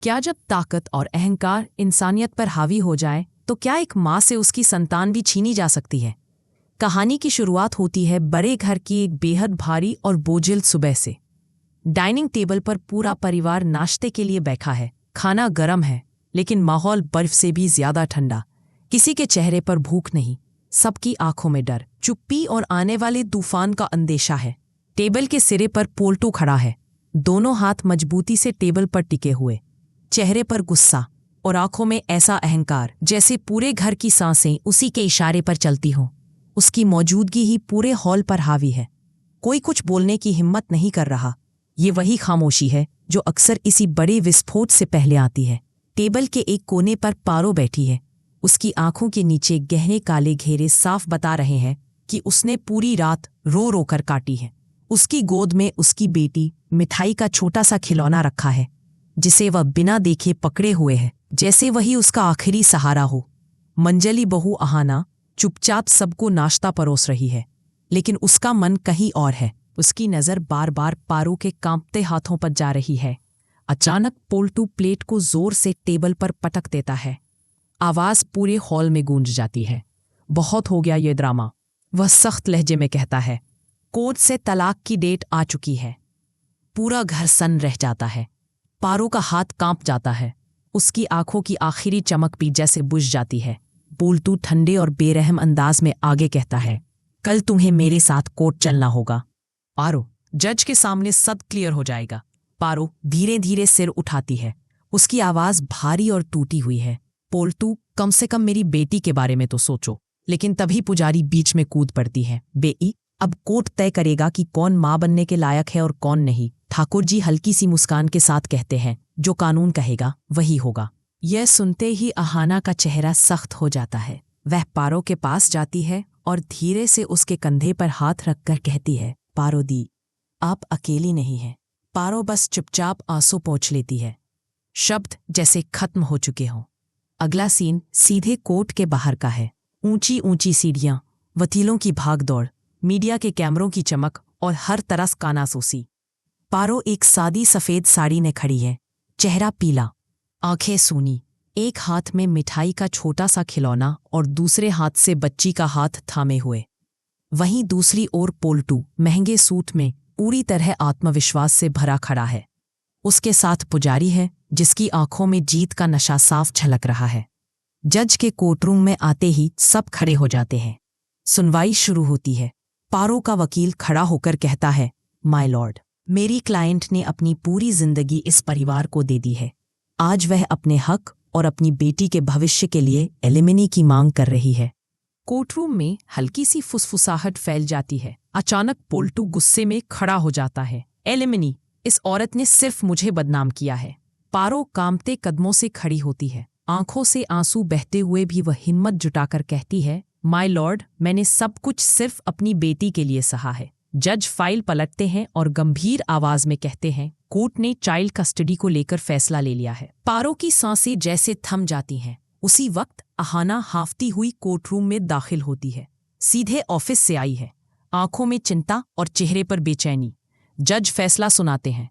क्या जब ताकत और अहंकार इंसानियत पर हावी हो जाए तो क्या एक माँ से उसकी संतान भी छीनी जा सकती है? कहानी की शुरुआत होती है बड़े घर की एक बेहद भारी और बोझिल सुबह से। डाइनिंग टेबल पर पूरा परिवार नाश्ते के लिए बैठा है। खाना गर्म है, लेकिन माहौल बर्फ से भी ज्यादा ठंडा। किसी के चेहरे पर भूख नहीं, सबकी आंखों में डर, चुप्पी और आने वाले तूफान का अंदेशा है। टेबल के सिरे पर पोल्टू खड़ा है, दोनों हाथ मजबूती से टेबल पर टिके हुए, चेहरे पर गुस्सा और आंखों में ऐसा अहंकार जैसे पूरे घर की सांसें उसी के इशारे पर चलती हों। उसकी मौजूदगी ही पूरे हॉल पर हावी है। कोई कुछ बोलने की हिम्मत नहीं कर रहा। ये वही खामोशी है जो अक्सर इसी बड़े विस्फोट से पहले आती है। टेबल के एक कोने पर पारो बैठी है। उसकी आंखों के नीचे गहरे काले घेरे साफ बता रहे हैं कि उसने पूरी रात रो रो कर काटी है। उसकी गोद में उसकी बेटी मिठाई का छोटा सा खिलौना रखा है, जिसे वह बिना देखे पकड़े हुए है, जैसे वही उसका आखिरी सहारा हो। मंजली बहू अहाना चुपचाप सबको नाश्ता परोस रही है, लेकिन उसका मन कहीं और है। उसकी नज़र बार बार पारो के कांपते हाथों पर जा रही है। अचानक पोल्टू प्लेट को जोर से टेबल पर पटक देता है। आवाज़ पूरे हॉल में गूंज जाती है। बहुत हो गया ये ड्रामा, वह सख्त लहजे में कहता है। कोर्ट से तलाक की डेट आ चुकी है। पूरा घर सन्न रह जाता है। पारो का हाथ कांप जाता है। उसकी आंखों की आखिरी चमक भी जैसे बुझ जाती है। पोल्टू ठंडे और बेरहम अंदाज में आगे कहता है, कल तुम्हें मेरे साथ कोर्ट चलना होगा। पारो, जज के सामने सब क्लियर हो जाएगा। पारो धीरे धीरे सिर उठाती है। उसकी आवाज भारी और टूटी हुई है। पोल्टू, कम से कम मेरी बेटी के बारे में तो सोचो। लेकिन तभी पुजारी बीच में कूद पड़ती है। बेई, अब कोर्ट तय करेगा कि कौन मां बनने के लायक है और कौन नहीं। ठाकुर जी हल्की सी मुस्कान के साथ कहते हैं, जो कानून कहेगा वही होगा। यह सुनते ही अहाना का चेहरा सख्त हो जाता है। वह पारो के पास जाती है और धीरे से उसके कंधे पर हाथ रखकर कहती है, पारो दी, आप अकेली नहीं हैं। पारो बस चुपचाप आंसू पोंछ लेती है। शब्द जैसे खत्म हो चुके हों। अगला सीन सीधे कोर्ट के बाहर का है। ऊंची ऊंची सीढ़ियां, वकीलों की भागदौड़, मीडिया के कैमरों की चमक और हर तरफ कानासूसी। पारो एक सादी सफेद साड़ी में खड़ी है, चेहरा पीला, आंखें सूनी, एक हाथ में मिठाई का छोटा सा खिलौना और दूसरे हाथ से बच्ची का हाथ थामे हुए। वहीं दूसरी ओर पोल्टू महंगे सूट में पूरी तरह आत्मविश्वास से भरा खड़ा है। उसके साथ पुजारी है, जिसकी आंखों में जीत का नशा साफ झलक रहा है। जज के कोर्टरूम में आते ही सब खड़े हो जाते हैं। सुनवाई शुरू होती है। पारो का वकील खड़ा होकर कहता है, माय लॉर्ड, मेरी क्लाइंट ने अपनी पूरी जिंदगी इस परिवार को दे दी है। आज वह अपने हक और अपनी बेटी के भविष्य के लिए एलिमिनी की मांग कर रही है। कोर्टरूम में हल्की सी फुसफुसाहट फैल जाती है। अचानक पोल्टू गुस्से में खड़ा हो जाता है। एलिमिनी, इस औरत ने सिर्फ मुझे बदनाम किया है। पारो कांपते कदमों से खड़ी होती है। आंखों से आंसू बहते हुए भी वह हिम्मत जुटाकर कहती है, माय लॉर्ड, मैंने सब कुछ सिर्फ अपनी बेटी के लिए सहा है। जज फाइल पलटते हैं और गंभीर आवाज में कहते हैं, कोर्ट ने चाइल्ड कस्टडी को लेकर फैसला ले लिया है। पारो की सांसें जैसे थम जाती हैं। उसी वक्त अहाना हाफती हुई कोर्टरूम में दाखिल होती है। सीधे ऑफिस से आई है, आंखों में चिंता और चेहरे पर बेचैनी। जज फैसला सुनाते हैं।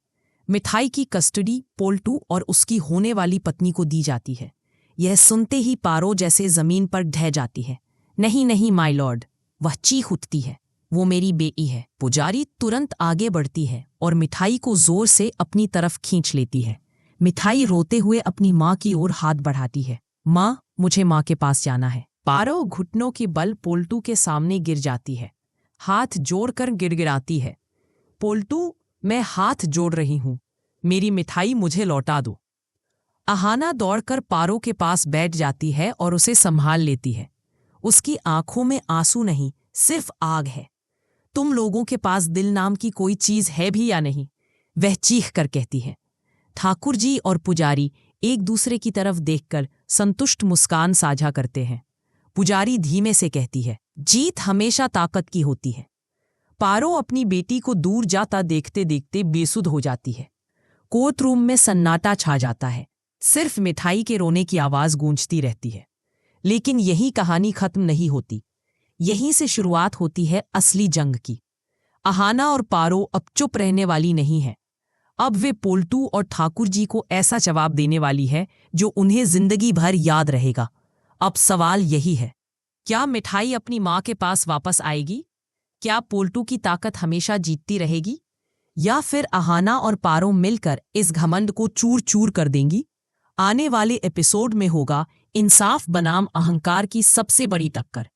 मिठाई की कस्टडी पोल्टू और उसकी होने वाली पत्नी को दी जाती है। यह सुनते ही पारो जैसे जमीन पर ढह जाती है। नहीं नहीं माय लॉर्ड, वह चीख उठती है, वो मेरी बेटी है। पुजारी तुरंत आगे बढ़ती है और मिठाई को जोर से अपनी तरफ खींच लेती है। मिठाई रोते हुए अपनी माँ की ओर हाथ बढ़ाती है। माँ, मुझे माँ के पास जाना है। पारो घुटनों के बल पोल्टू के सामने गिर जाती है, हाथ जोड़कर गिड़गिड़ाती है, पोल्टू, मैं हाथ जोड़ रही हूं, मेरी मिठाई मुझे लौटा दो। अहाना दौड़कर पारो के पास बैठ जाती है और उसे संभाल लेती है। उसकी आंखों में आंसू नहीं, सिर्फ आग है। तुम लोगों के पास दिल नाम की कोई चीज है भी या नहीं? वह चीख कर कहती है। ठाकुर जी और पुजारी एक दूसरे की तरफ देखकर संतुष्ट मुस्कान साझा करते हैं। पुजारी धीमे से कहती है, जीत हमेशा ताकत की होती है। पारो अपनी बेटी को दूर जाता देखते देखते बेसुध हो जाती है। कोर्ट रूम में सन्नाटा छा जाता है। सिर्फ मिठाई के रोने की आवाज गूंजती रहती है। लेकिन यही कहानी खत्म नहीं होती। यहीं से शुरुआत होती है असली जंग की। अहाना और पारो अब चुप रहने वाली नहीं है। अब वे पोल्टू और ठाकुर जी को ऐसा जवाब देने वाली है जो उन्हें जिंदगी भर याद रहेगा। अब सवाल यही है, क्या मिठाई अपनी माँ के पास वापस आएगी? क्या पोल्टू की ताकत हमेशा जीतती रहेगी, या फिर अहाना और पारो मिलकर इस घमंड को चूर चूर कर देंगी? आने वाले एपिसोड में होगा इंसाफ बनाम अहंकार की सबसे बड़ी टक्कर।